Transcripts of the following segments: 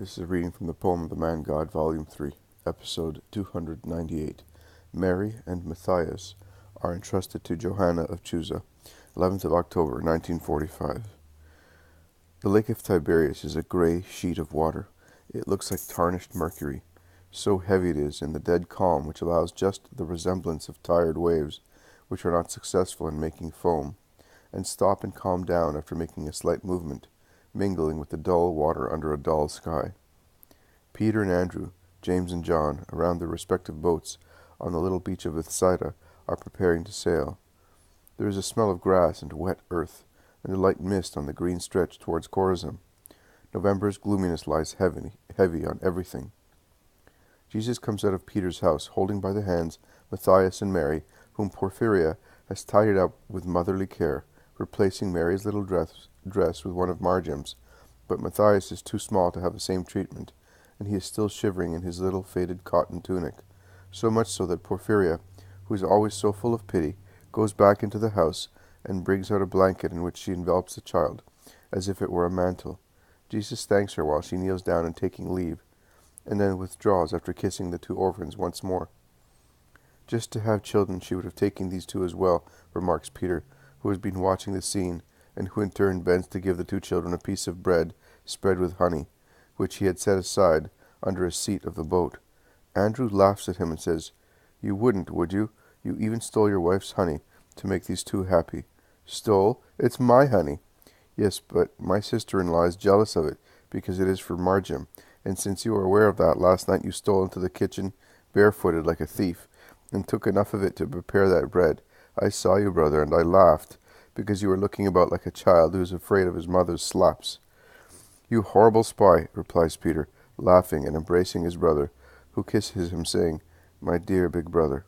This is a reading from the poem of the Man God, Volume 3, Episode 298. Mary and Matthias are entrusted to Johanna of Chuza, 11th of October, 1945. The lake of Tiberius is a grey sheet of water. It looks like tarnished mercury. So heavy it is in the dead calm which allows just the resemblance of tired waves, which are not successful in making foam, and stop and calm down after making a slight movement, mingling with the dull water under a dull sky. Peter and Andrew, James and John, around their respective boats on the little beach of Bethsaida, are preparing to sail. There is a smell of grass and wet earth, and a light mist on the green stretch towards Chorazin. November's gloominess lies heavy on everything. Jesus comes out of Peter's house, holding by the hands Matthias and Mary, whom Porphyria has tidied up with motherly care, replacing Mary's little dress with one of Marjam's, but Matthias is too small to have the same treatment, and he is still shivering in his little faded cotton tunic, so much so that Porphyria, who is always so full of pity, goes back into the house and brings out a blanket in which she envelops the child, as if it were a mantle. Jesus thanks her while she kneels down in taking leave, and then withdraws after kissing the two orphans once more. Just to have children, she would have taken these two as well, remarks Peter, who has been watching the scene, and who in turn bends to give the two children a piece of bread spread with honey, which he had set aside under a seat of the boat. Andrew laughs at him and says, "You wouldn't, would you? You even stole your wife's honey to make these two happy." "Stole? It's my honey." "Yes, but my sister-in-law is jealous of it, because it is for Marjam, and since you are aware of that, last night you stole into the kitchen, barefooted like a thief, and took enough of it to prepare that bread. I saw you, brother, and I laughed, because you were looking about like a child who is afraid of his mother's slaps." "You horrible spy," replies Peter, laughing and embracing his brother, who kisses him, saying, "My dear big brother."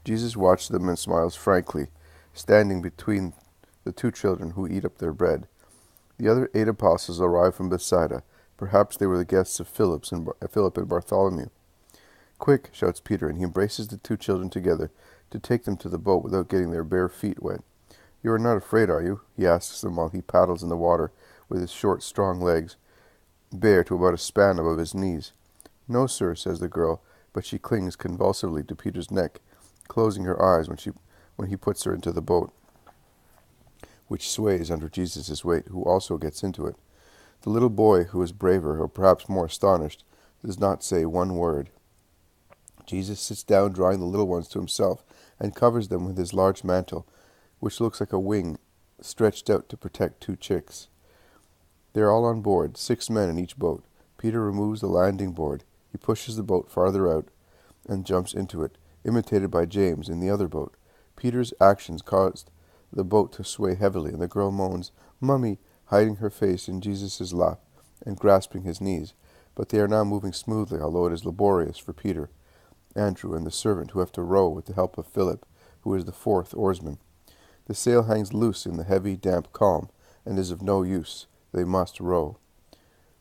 Jesus watches them and smiles frankly, standing between the two children who eat up their bread. The other 8 apostles arrive from Bethsaida. Perhaps they were the guests of Philip and Bartholomew. "Quick," shouts Peter, and he embraces the two children together to take them to the boat without getting their bare feet wet. "You are not afraid, are you?" he asks them while he paddles in the water with his short, strong legs, bare to about a span above his knees. "No, sir," says the girl, but she clings convulsively to Peter's neck, closing her eyes when he puts her into the boat, which sways under Jesus' weight, who also gets into it. The little boy, who is braver, or perhaps more astonished, does not say one word. Jesus sits down, drawing the little ones to himself, and covers them with his large mantle, which looks like a wing stretched out to protect 2 chicks. They are all on board, 6 men in each boat. Peter removes the landing board. He pushes the boat farther out and jumps into it, imitated by James in the other boat. Peter's actions caused the boat to sway heavily, and the girl moans, "Mummy," hiding her face in Jesus' lap and grasping his knees. But they are now moving smoothly, although it is laborious for Peter, Andrew, and the servant, who have to row with the help of Philip, who is the 4th oarsman. The sail hangs loose in the heavy, damp calm, and is of no use. They must row.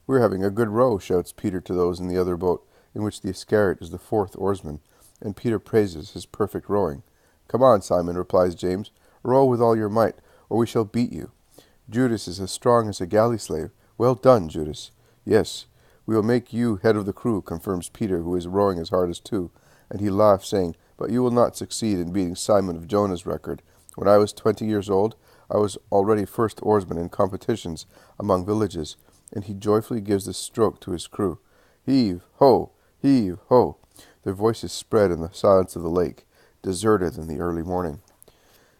"We're having a good row," shouts Peter to those in the other boat, in which the Iscariot is the 4th oarsman, and Peter praises his perfect rowing. "Come on, Simon," replies James. "Row with all your might, or we shall beat you. Judas is as strong as a galley slave. Well done, Judas." "Yes, we will make you head of the crew," confirms Peter, who is rowing as hard as 2, and he laughs, saying, "But you will not succeed in beating Simon of Jonah's record. When I was 20 years old, I was already 1st oarsman in competitions among villages," and he joyfully gives the stroke to his crew. "Heave, ho! Heave, ho!" Their voices spread in the silence of the lake, deserted in the early morning.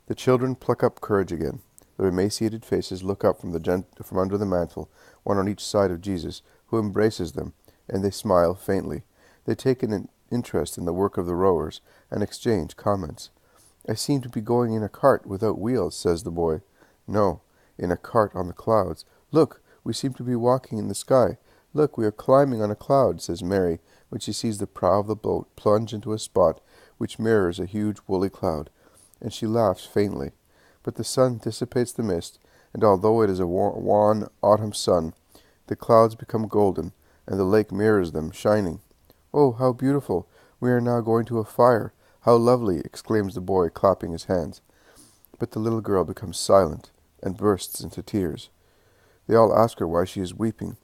The children pluck up courage again. Their emaciated faces look up from under the mantle, one on each side of Jesus, who embraces them, and they smile faintly. They take an interest in the work of the rowers, and exchange comments. "I seem to be going in a cart without wheels," says the boy. "No, in a cart on the clouds. Look, we seem to be walking in the sky. Look, we are climbing on a cloud," says Mary, when she sees the prow of the boat plunge into a spot which mirrors a huge woolly cloud, and she laughs faintly. But the sun dissipates the mist, and although it is a wan autumn sun, the clouds become golden, and the lake mirrors them, shining. "Oh, how beautiful! We are now going to a fire. How lovely!" exclaims the boy, clapping his hands. But the little girl becomes silent and bursts into tears. They all ask her why she is weeping.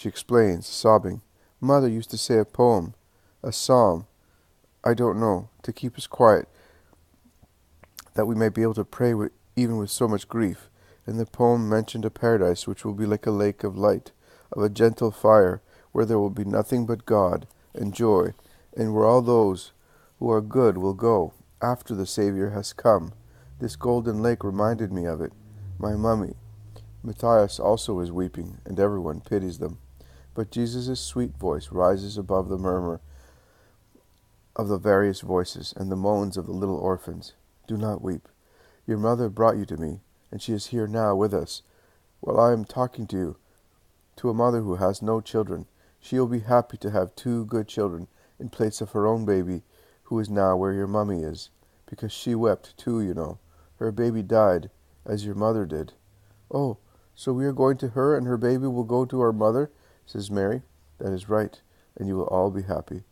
She explains, sobbing, "Mother used to say a poem, a psalm, I don't know, to keep us quiet, that we might be able to pray even with so much grief. And the poem mentioned a paradise which will be like a lake of light, of a gentle fire, where there will be nothing but God and joy, and where all those who are good will go, after the Savior has come. This golden lake reminded me of it. My mummy." Matthias also is weeping, and everyone pities them. But Jesus' sweet voice rises above the murmur of the various voices and the moans of the little orphans. "Do not weep. Your mother brought you to me, and she is here now with us. While I am talking to you, to a mother who has no children, she will be happy to have two good children in place of her own baby, who is now where your mummy is. Because she wept too, you know. Her baby died, as your mother did." "Oh, so we are going to her, and her baby will go to our mother?" says Mary. "That is right, and you will all be happy."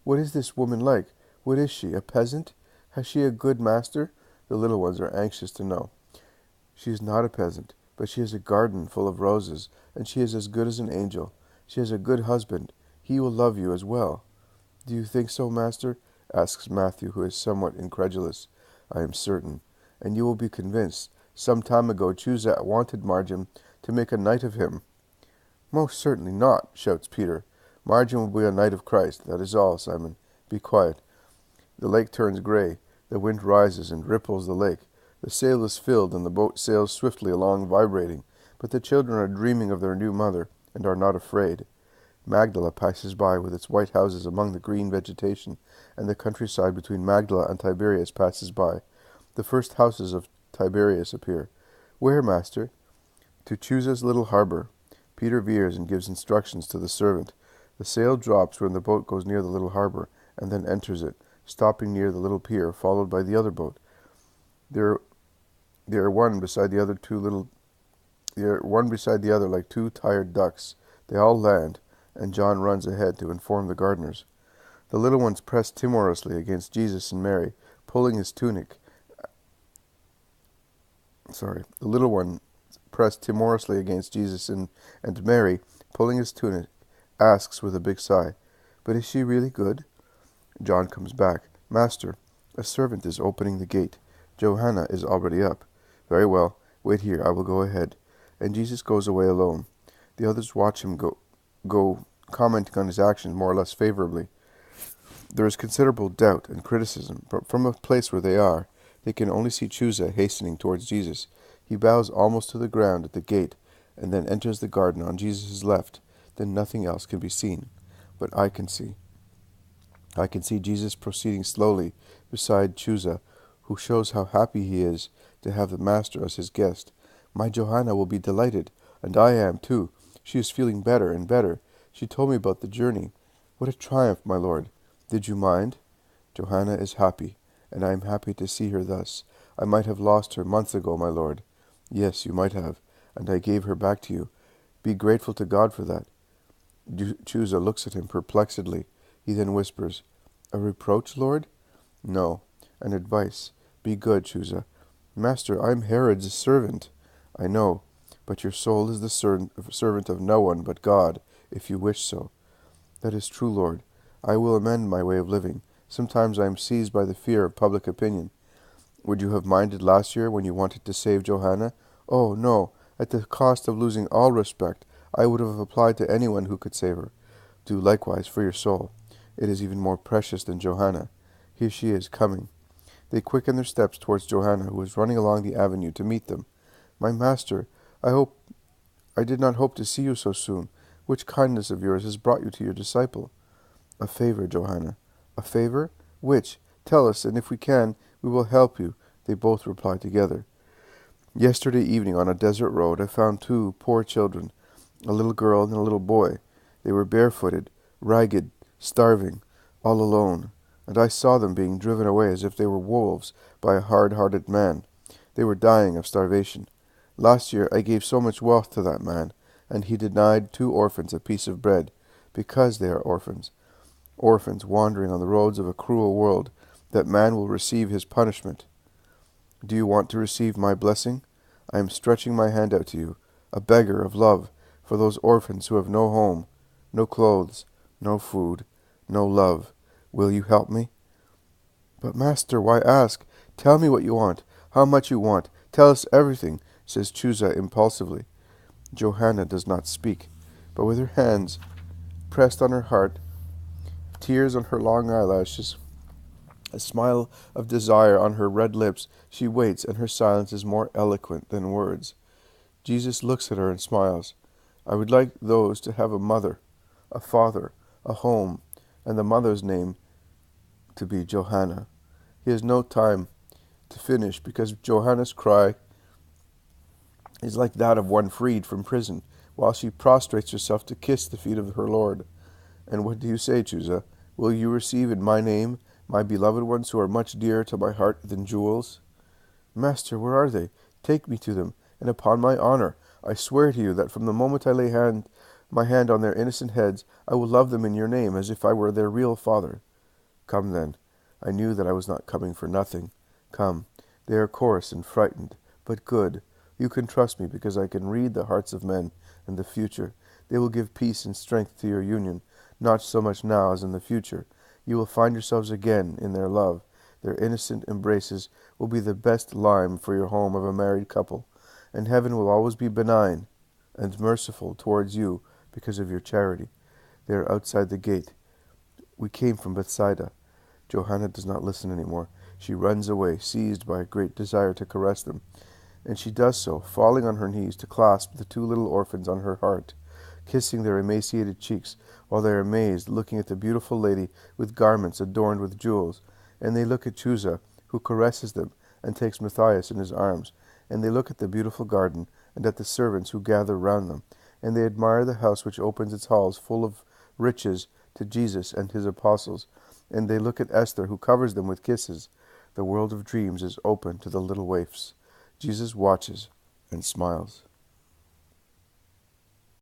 "What is this woman like? What is she, a peasant? Has she a good master?" The little ones are anxious to know. "She is not a peasant, but she has a garden full of roses, and she is as good as an angel. She has a good husband. He will love you as well." "Do you think so, master?" asks Matthew, who is somewhat incredulous. "I am certain, and you will be convinced. Some time ago Chuza wanted Margin to make a knight of him." "Most certainly not," shouts Peter. "Margin will be a knight of Christ. That is all, Simon. Be quiet." The lake turns gray. The wind rises and ripples the lake. The sail is filled, and the boat sails swiftly along, vibrating. But the children are dreaming of their new mother, and are not afraid. Magdala passes by with its white houses among the green vegetation, and the countryside between Magdala and Tiberius passes by. The first houses of Tiberius appear. "Where, master?" "To Chuza's little harbor." Peter veers and gives instructions to the servant. The sail drops when the boat goes near the little harbor, and then enters it, stopping near the little pier, followed by the other boat. They are one beside the other like two tired ducks. They all land, and John runs ahead to inform the gardeners. The little ones press timorously against Jesus and Mary, pulling his tunic. The little one pressed timorously against Jesus and Mary, pulling his tunic, asks with a big sigh, "But is she really good?" John comes back. "Master, a servant is opening the gate. Johanna is already up." "Very well, wait here, I will go ahead." And Jesus goes away alone. The others watch him go, commenting on his actions more or less favorably. There is considerable doubt and criticism, but from a place where they are, they can only see Chuza hastening towards Jesus. He bows almost to the ground at the gate, and then enters the garden on Jesus' left. Then nothing else can be seen. But I can see Jesus proceeding slowly beside Chuza, who shows how happy he is to have the master as his guest. "My Johanna will be delighted, and I am too. She is feeling better and better. She told me about the journey. What a triumph, my lord. Did you mind?" "Johanna is happy, and I am happy to see her thus. I might have lost her months ago, my lord." "Yes, you might have, and I gave her back to you. Be grateful to God for that." Chuza looks at him perplexedly. He then whispers, "A reproach, Lord?" "No, an advice. Be good, Chuza." "Master, I am Herod's servant." "I know, but your soul is the servant of no one but God, if you wish so." "That is true, Lord. I will amend my way of living. Sometimes I am seized by the fear of public opinion." "Would you have minded last year when you wanted to save Johanna?" "Oh, no. At the cost of losing all respect, I would have applied to anyone who could save her. Do likewise for your soul. It is even more precious than Johanna. Here she is, coming." They quicken their steps towards Johanna, who is running along the avenue to meet them. "My master, I did not hope to see you so soon. Which kindness of yours has brought you to your disciple?" "A favor, Johanna." "A favor? Which? Tell us, and if we can, we will help you," they both reply together. "Yesterday evening on a desert road I found two poor children, a little girl and a little boy. They were barefooted, ragged, starving, all alone, and I saw them being driven away as if they were wolves by a hard-hearted man. They were dying of starvation. Last year I gave so much wealth to that man, and he denied two orphans a piece of bread, because they are orphans. Orphans wandering on the roads of a cruel world. That man will receive his punishment. Do you want to receive my blessing? I am stretching my hand out to you, a beggar of love, for those orphans who have no home, no clothes, no food, no love. Will you help me?" "But, Master, why ask? Tell me what you want, how much you want. Tell us everything," says Chuza impulsively. Johanna does not speak, but with her hands pressed on her heart, tears on her long eyelashes, a smile of desire on her red lips, she waits, and her silence is more eloquent than words. Jesus looks at her and smiles. "I would like those to have a mother, a father, a home, and the mother's name to be Johanna." He has no time to finish because Johanna's cry is like that of one freed from prison, while she prostrates herself to kiss the feet of her Lord. "And what do you say, Chuza? Will you receive in my name my beloved ones who are much dearer to my heart than jewels?" "Master, where are they? Take me to them, and upon my honor, I swear to you that from the moment I lay my hand on their innocent heads, I will love them in your name as if I were their real father." "Come then. I knew that I was not coming for nothing. Come. They are coarse and frightened, but good. You can trust me because I can read the hearts of men and the future. They will give peace and strength to your union, not so much now as in the future. You will find yourselves again in their love. Their innocent embraces will be the best lime for your home of a married couple, and heaven will always be benign and merciful towards you because of your charity. They are outside the gate. We came from Bethsaida." Johanna does not listen anymore. She runs away, seized by a great desire to caress them, and she does so, falling on her knees to clasp the two little orphans on her heart, kissing their emaciated cheeks, while they are amazed, looking at the beautiful lady with garments adorned with jewels. And they look at Chuza, who caresses them, and takes Matthias in his arms. And they look at the beautiful garden, and at the servants who gather round them. And they admire the house which opens its halls full of riches to Jesus and his apostles. And they look at Esther, who covers them with kisses. The world of dreams is open to the little waifs. Jesus watches and smiles.